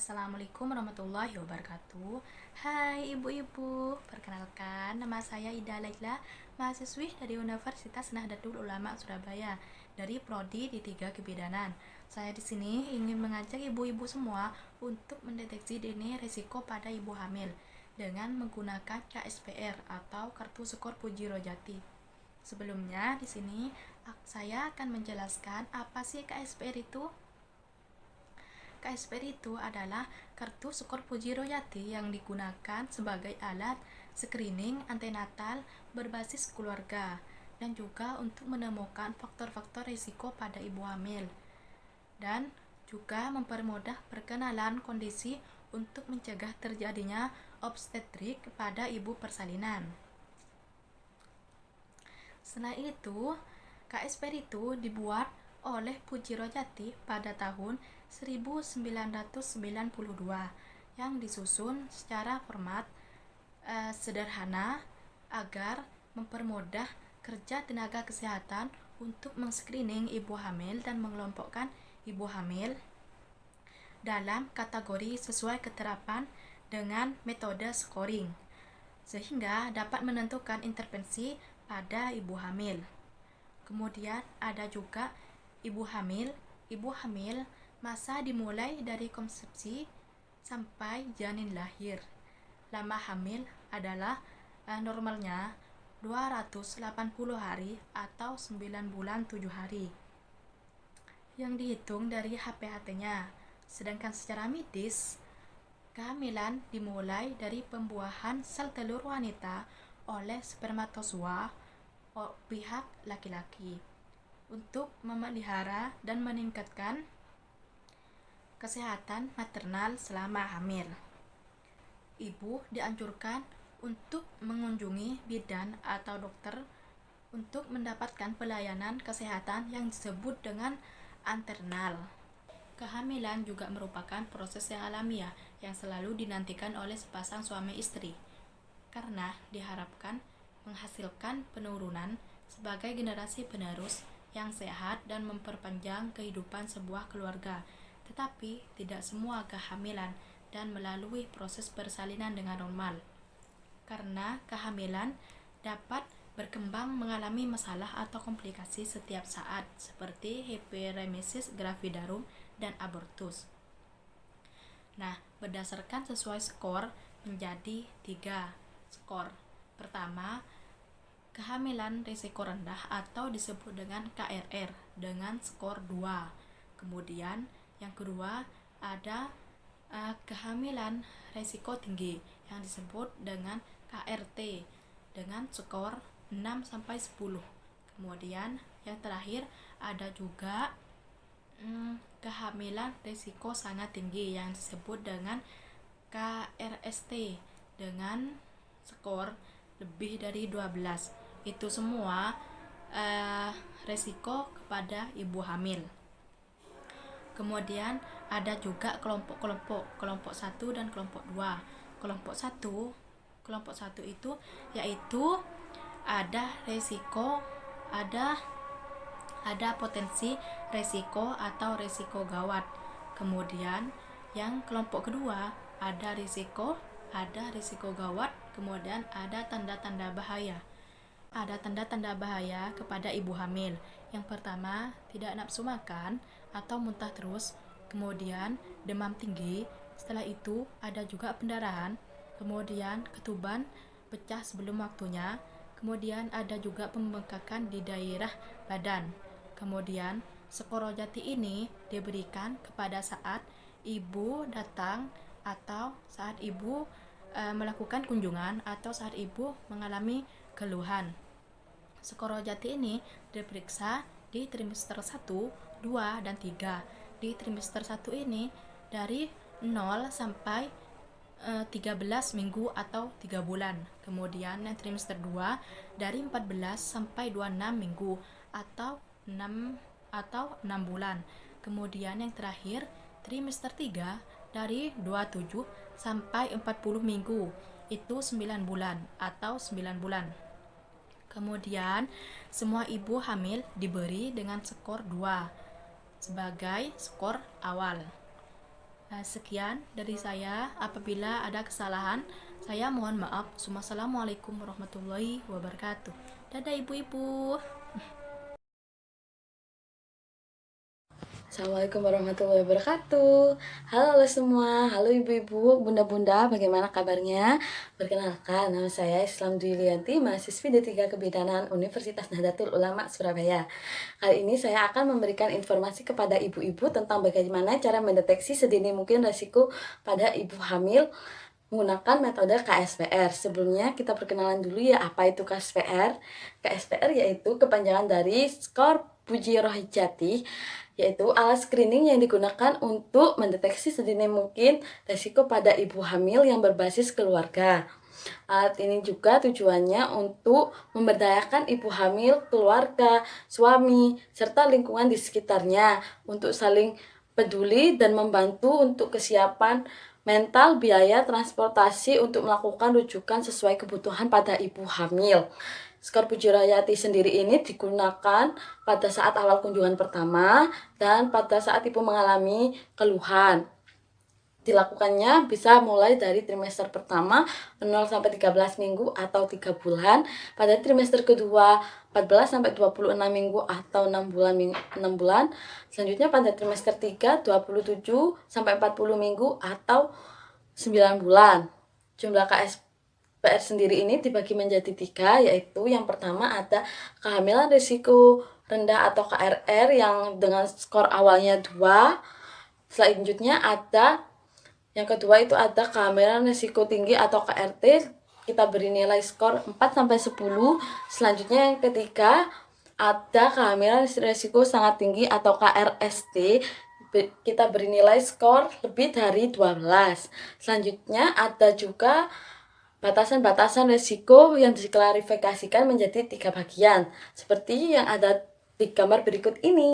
Assalamualaikum warahmatullahi wabarakatuh. Hai ibu-ibu, perkenalkan nama saya Ida Laila, mahasiswi dari Universitas Nahdlatul Ulama Surabaya dari Prodi D3 Kebidanan. Saya di sini ingin mengajak ibu-ibu semua untuk mendeteksi dini risiko pada ibu hamil dengan menggunakan KSPR atau Kartu Skor Puji Rojati. Sebelumnya di sini saya akan menjelaskan apa sih KSPR itu. KSPR itu adalah Kartu Skor Puji Rojati yang digunakan sebagai alat screening antenatal berbasis keluarga dan juga untuk menemukan faktor-faktor risiko pada ibu hamil dan juga mempermudah perkenalan kondisi untuk mencegah terjadinya obstetrik pada ibu persalinan. Selain itu, KSPR itu dibuat oleh Puji Rojati pada tahun 1992 yang disusun secara format sederhana agar mempermudah kerja tenaga kesehatan untuk meng-screening ibu hamil dan mengelompokkan ibu hamil dalam kategori sesuai keterapan dengan metode scoring sehingga dapat menentukan intervensi pada ibu hamil. Kemudian ada juga ibu hamil. Ibu hamil masa dimulai dari konsepsi sampai janin lahir. Lama hamil adalah normalnya 280 hari atau 9 bulan 7 hari yang dihitung dari HPHT-nya. Sedangkan secara medis, kehamilan dimulai dari pembuahan sel telur wanita oleh spermatozoa pihak laki-laki untuk memelihara dan meningkatkan kesehatan maternal selama hamil. Ibu dianjurkan untuk mengunjungi bidan atau dokter untuk mendapatkan pelayanan kesehatan yang disebut dengan anternal. Kehamilan juga merupakan proses yang alamiah yang selalu dinantikan oleh sepasang suami istri karena diharapkan menghasilkan penurunan sebagai generasi penerus yang sehat dan memperpanjang kehidupan sebuah keluarga. Tetapi tidak semua kehamilan dan melalui proses persalinan dengan normal. Karena kehamilan dapat berkembang mengalami masalah atau komplikasi setiap saat seperti hyperemesis gravidarum dan abortus. Nah, berdasarkan sesuai skor menjadi 3 skor. Pertama, kehamilan risiko rendah atau disebut dengan KRR dengan skor 2. Kemudian yang kedua ada kehamilan risiko tinggi yang disebut dengan KRT dengan skor 6 sampai 10. Kemudian yang terakhir ada juga kehamilan risiko sangat tinggi yang disebut dengan KRST dengan skor lebih dari 12. Itu semua resiko kepada ibu hamil. Kemudian ada juga kelompok 1 dan kelompok 2. Kelompok 1 itu yaitu ada resiko ada potensi resiko atau resiko gawat. Kemudian yang kelompok kedua ada risiko gawat, kemudian ada tanda-tanda bahaya. Ada tanda-tanda bahaya kepada ibu hamil. Yang pertama, tidak nafsu makan atau muntah terus, kemudian demam tinggi, setelah itu ada juga pendarahan, kemudian ketuban pecah sebelum waktunya, kemudian ada juga pembengkakan di daerah badan. Kemudian, skor Rojati ini diberikan kepada saat ibu datang atau saat ibu melakukan kunjungan atau saat ibu mengalami keluhan. Skor Rojati ini diperiksa di trimester 1, 2, dan 3. Di trimester 1 ini dari 0 sampai 13 minggu atau 3 bulan. Kemudian yang trimester 2 dari 14 sampai 26 minggu atau 6 bulan. Kemudian yang terakhir trimester 3 dari 27 sampai 40 minggu, itu 9 bulan atau 9 bulan. Kemudian semua ibu hamil diberi dengan skor 2 sebagai skor awal. Sekian dari saya. Apabila ada kesalahan, saya mohon maaf. Wassalamualaikum warahmatullahi wabarakatuh. Dadah ibu-ibu. Assalamualaikum warahmatullahi wabarakatuh. Halo semua, halo ibu-ibu, bunda-bunda, bagaimana kabarnya? Perkenalkan, nama saya Islam Dwi Lianti, mahasiswi D3 Kebidanan Universitas Nahdlatul Ulama Surabaya. Kali ini saya akan memberikan informasi kepada ibu-ibu tentang bagaimana cara mendeteksi sedini mungkin resiko pada ibu hamil menggunakan metode KSPR. Sebelumnya kita perkenalan dulu ya, apa itu KSPR? KSPR yaitu kepanjangan dari skor Puji Rohijati, yaitu alat screening yang digunakan untuk mendeteksi sedini mungkin resiko pada ibu hamil yang berbasis keluarga. Alat ini juga tujuannya untuk memberdayakan ibu hamil, keluarga, suami, serta lingkungan di sekitarnya untuk saling peduli dan membantu untuk kesiapan mental, biaya, transportasi untuk melakukan rujukan sesuai kebutuhan pada ibu hamil. Skor Puji Rohijati sendiri ini digunakan pada saat awal kunjungan pertama dan pada saat ibu mengalami keluhan. Dilakukannya bisa mulai dari trimester pertama 0-13 minggu atau 3 bulan, pada trimester kedua 14-26 minggu atau 6 bulan. Selanjutnya pada trimester 3 27-40 minggu atau 9 bulan. Jumlah KSPR sendiri ini dibagi menjadi 3, yaitu yang pertama ada kehamilan risiko rendah atau KRR yang dengan skor awalnya 2. Selanjutnya ada yang kedua itu ada kehamilan risiko tinggi atau KRT, kita beri nilai skor 4-10. Selanjutnya yang ketiga ada kehamilan risiko sangat tinggi atau KRST, kita beri nilai skor lebih dari 12. Selanjutnya ada juga batasan-batasan risiko yang diklarifikasikan menjadi 3 bagian, seperti yang ada di gambar berikut ini.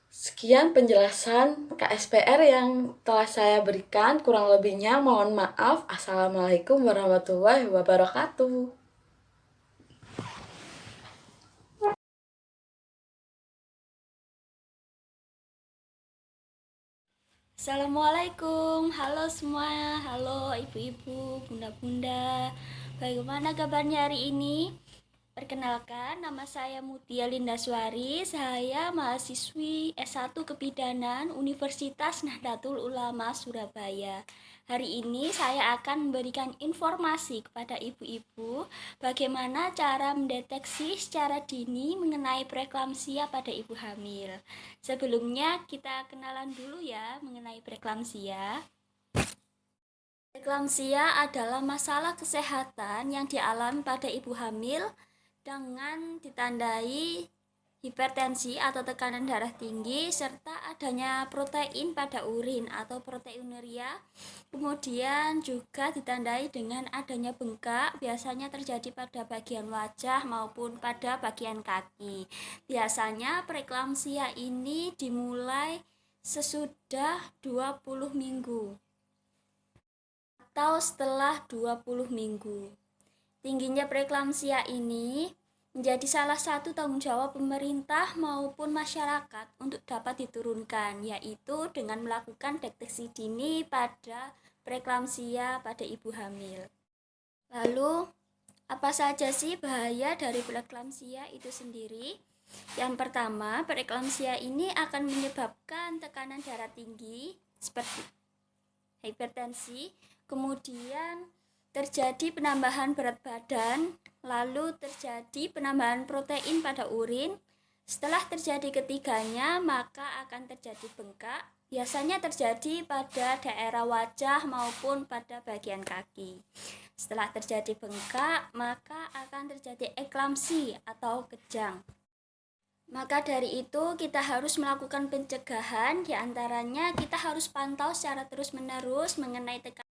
Sekian penjelasan KSPR yang telah saya berikan, kurang lebihnya mohon maaf. Assalamualaikum warahmatullahi wabarakatuh. Assalamualaikum, halo semua, halo ibu-ibu, bunda-bunda. Bagaimana kabarnya hari ini? Perkenalkan, nama saya Mutia Lindaswari. Saya mahasiswi S1 Kebidanan Universitas Nahdlatul Ulama Surabaya. Hari ini saya akan memberikan informasi kepada ibu-ibu bagaimana cara mendeteksi secara dini mengenai preeklamsia pada ibu hamil. Sebelumnya kita kenalan dulu ya mengenai preeklamsia. Preeklamsia adalah masalah kesehatan yang dialami pada ibu hamil dengan ditandai hipertensi atau tekanan darah tinggi serta adanya protein pada urin atau proteinuria. Kemudian juga ditandai dengan adanya bengkak, biasanya terjadi pada bagian wajah maupun pada bagian kaki. Biasanya preeklamsia ini dimulai sesudah 20 minggu atau setelah 20 minggu. Tingginya preeklamsia ini menjadi salah satu tanggung jawab pemerintah maupun masyarakat untuk dapat diturunkan, yaitu dengan melakukan deteksi dini pada preeklamsia pada ibu hamil. Lalu, apa saja sih bahaya dari preeklamsia itu sendiri? Yang pertama, preeklamsia ini akan menyebabkan tekanan darah tinggi seperti hipertensi, kemudian terjadi penambahan berat badan, lalu terjadi penambahan protein pada urin. Setelah terjadi ketiganya, maka akan terjadi bengkak, biasanya terjadi pada daerah wajah maupun pada bagian kaki. Setelah terjadi bengkak, maka akan terjadi eklamsi atau kejang. Maka dari itu kita harus melakukan pencegahan, diantaranya kita harus pantau secara terus-menerus mengenai tekanan.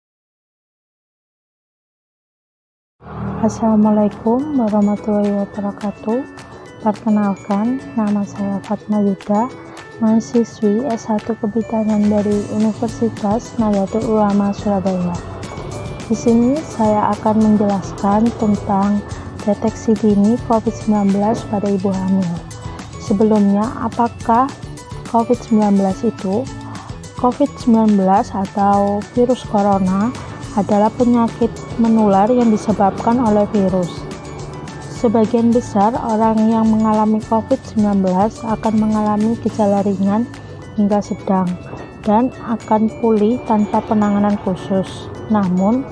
Assalamualaikum warahmatullahi wabarakatuh. Perkenalkan, nama saya Fatma Yuda, mahasiswi S1 Kebidanan dari Universitas Nahdlatul Ulama Surabaya. Di sini saya akan menjelaskan tentang deteksi dini COVID-19 pada ibu hamil. Sebelumnya, apakah COVID-19 itu? COVID-19 atau virus corona adalah penyakit menular yang disebabkan oleh virus. Sebagian besar orang yang mengalami COVID-19 akan mengalami gejala ringan hingga sedang dan akan pulih tanpa penanganan khusus. Namun,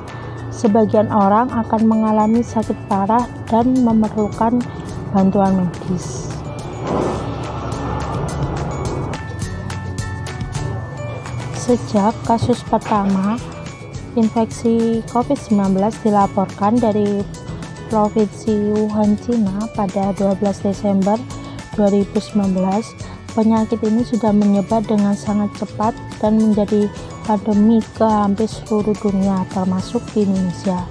sebagian orang akan mengalami sakit parah dan memerlukan bantuan medis. Sejak kasus pertama infeksi COVID-19 dilaporkan dari Provinsi Wuhan, Cina pada 12 Desember 2019, penyakit ini sudah menyebar dengan sangat cepat dan menjadi pandemi ke hampir seluruh dunia, termasuk di Indonesia.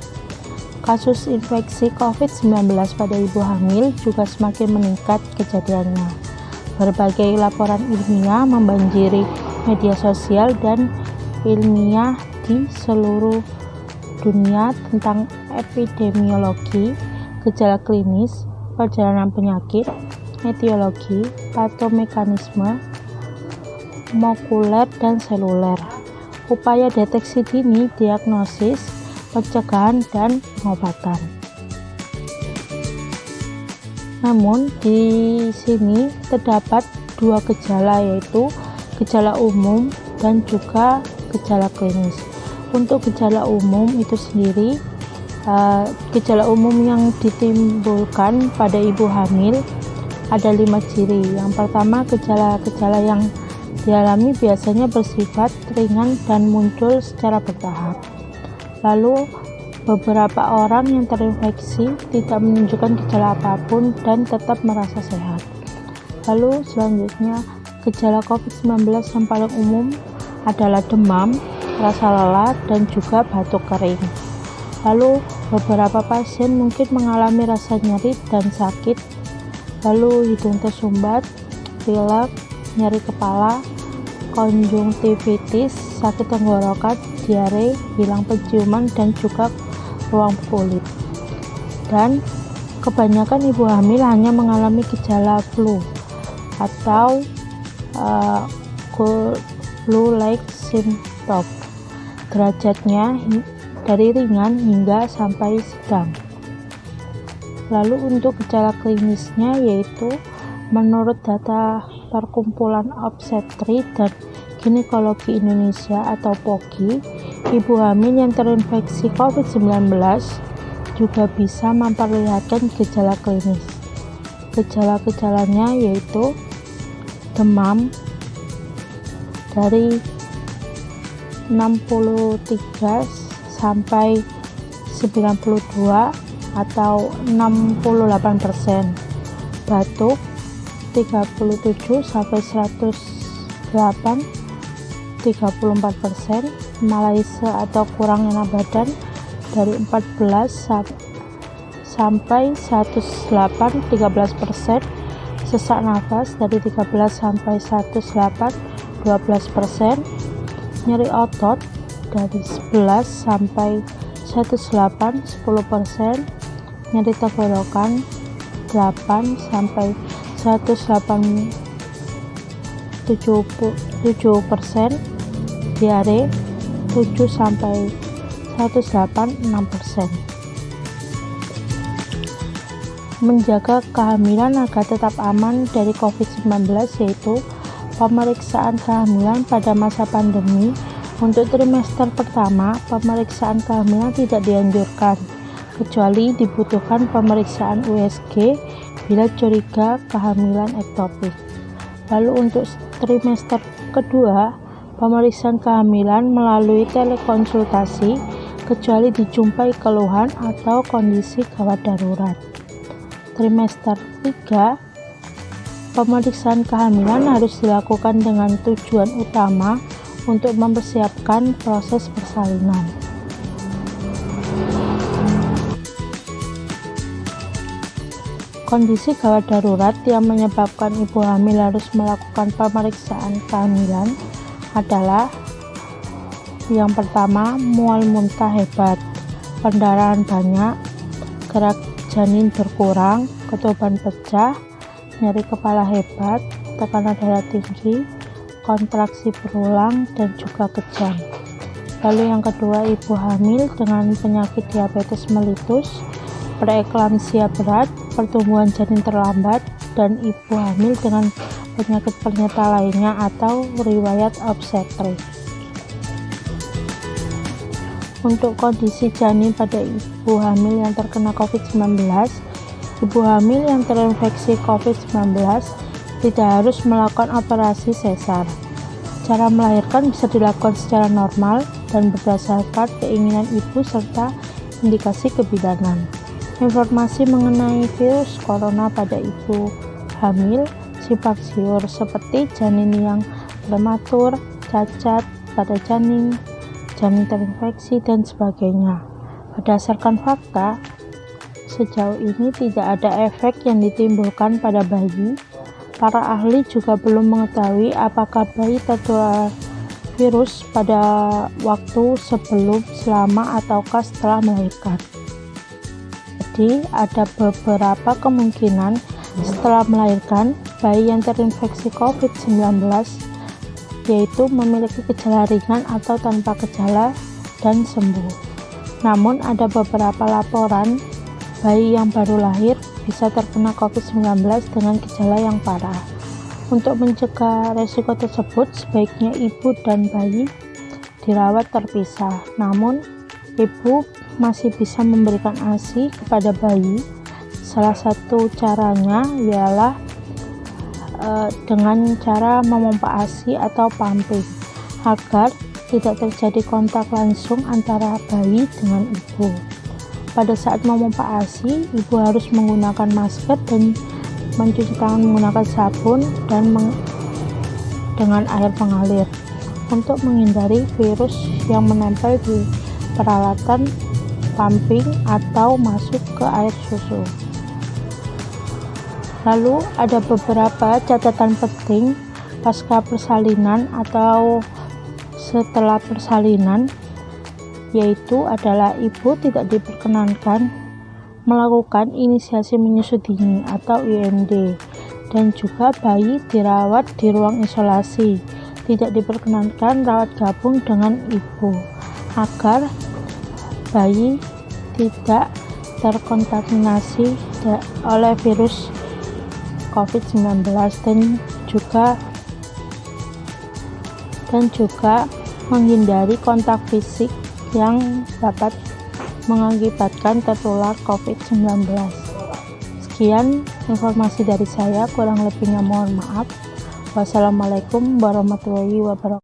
Kasus infeksi COVID-19 pada ibu hamil juga semakin meningkat kejadiannya. Berbagai laporan ilmiah membanjiri media sosial dan ilmiah di seluruh dunia tentang epidemiologi, gejala klinis, perjalanan penyakit, etiologi, patomekanisme, molekuler dan seluler, upaya deteksi dini, diagnosis, pencegahan, dan pengobatan. Namun di sini terdapat dua gejala, yaitu gejala umum dan juga gejala klinis. Untuk gejala umum itu sendiri, gejala umum yang ditimbulkan pada ibu hamil ada 5 ciri. Yang pertama, gejala-gejala yang dialami biasanya bersifat ringan dan muncul secara bertahap. Lalu, beberapa orang yang terinfeksi tidak menunjukkan gejala apapun dan tetap merasa sehat. Lalu selanjutnya, gejala COVID-19 yang paling umum adalah demam, rasa lelah, dan juga batuk kering. Lalu beberapa pasien mungkin mengalami rasa nyeri dan sakit, lalu hidung tersumbat, pilek, nyeri kepala, konjungtivitis, sakit tenggorokan, diare, hilang penciuman, dan juga ruang kulit. Dan kebanyakan ibu hamil hanya mengalami gejala flu atau flu-like symptom. Derajatnya dari ringan hingga sampai sedang. Lalu untuk gejala klinisnya, yaitu menurut data Perkumpulan Obstetri dan Ginekologi Indonesia atau POGI, ibu hamil yang terinfeksi COVID-19 juga bisa memperlihatkan gejala klinis. Gejala-gejalanya yaitu demam dari 63 sampai 92 atau 68%, batuk 37 sampai 108 34%, malaise atau kurang enak badan dari 14 sampai 108 13%, sesak nafas dari 13 sampai 108 12%, nyeri otot dari 11 sampai 108 10%, nyeri tenggorokan 8 sampai 108 7%, diare 7 sampai 108 6%. Menjaga kehamilan agar tetap aman dari COVID-19 yaitu pemeriksaan kehamilan pada masa pandemi. Untuk trimester pertama, pemeriksaan kehamilan tidak dianjurkan, kecuali dibutuhkan pemeriksaan USG bila curiga kehamilan ektopik. Lalu untuk trimester kedua, pemeriksaan kehamilan melalui telekonsultasi, kecuali dijumpai keluhan atau kondisi gawat darurat. Trimester 3, pemeriksaan kehamilan harus dilakukan dengan tujuan utama untuk mempersiapkan proses persalinan. Kondisi gawat darurat yang menyebabkan ibu hamil harus melakukan pemeriksaan kehamilan adalah yang pertama, mual muntah hebat, pendarahan banyak, gerak janin berkurang, ketuban pecah, nyeri kepala hebat, tekanan darah tinggi, kontraksi berulang, dan juga kejang. Lalu yang kedua, ibu hamil dengan penyakit diabetes mellitus, preeklamsia berat, pertumbuhan janin terlambat, dan ibu hamil dengan penyakit penyerta lainnya atau riwayat obstetrik. Untuk kondisi janin pada ibu hamil yang terkena COVID-19, ibu hamil yang terinfeksi COVID-19 tidak harus melakukan operasi sesar. Cara melahirkan bisa dilakukan secara normal dan berdasarkan keinginan ibu serta indikasi kebidanan. Informasi mengenai virus corona pada ibu hamil simpang siur seperti janin yang prematur, cacat pada janin terinfeksi, dan sebagainya. Berdasarkan fakta, sejauh ini tidak ada efek yang ditimbulkan pada bayi. Para ahli juga belum mengetahui apakah bayi tertular virus pada waktu sebelum, selama, ataukah setelah melahirkan. Jadi, ada beberapa kemungkinan setelah melahirkan, bayi yang terinfeksi COVID-19 yaitu memiliki gejala ringan atau tanpa gejala dan sembuh. Namun ada beberapa laporan bayi yang baru lahir bisa terkena COVID-19 dengan gejala yang parah. Untuk mencegah resiko tersebut, sebaiknya ibu dan bayi dirawat terpisah. Namun, ibu masih bisa memberikan ASI kepada bayi. Salah satu caranya ialah dengan cara memompa ASI atau pumping agar tidak terjadi kontak langsung antara bayi dengan ibu. Pada saat memompa ASI, ibu harus menggunakan masker dan mencuci tangan menggunakan sabun dan dengan air mengalir untuk menghindari virus yang menempel di peralatan pumping atau masuk ke air susu. Lalu ada beberapa catatan penting pasca persalinan atau setelah persalinan, yaitu adalah ibu tidak diperkenankan melakukan inisiasi menyusui dini atau IMD, dan juga bayi dirawat di ruang isolasi. Tidak diperkenankan rawat gabung dengan ibu agar bayi tidak terkontaminasi oleh virus COVID-19 dan juga menghindari kontak fisik yang dapat mengakibatkan tertular COVID-19. Sekian informasi dari saya, kurang lebihnya mohon maaf. Wassalamualaikum warahmatullahi wabarakatuh.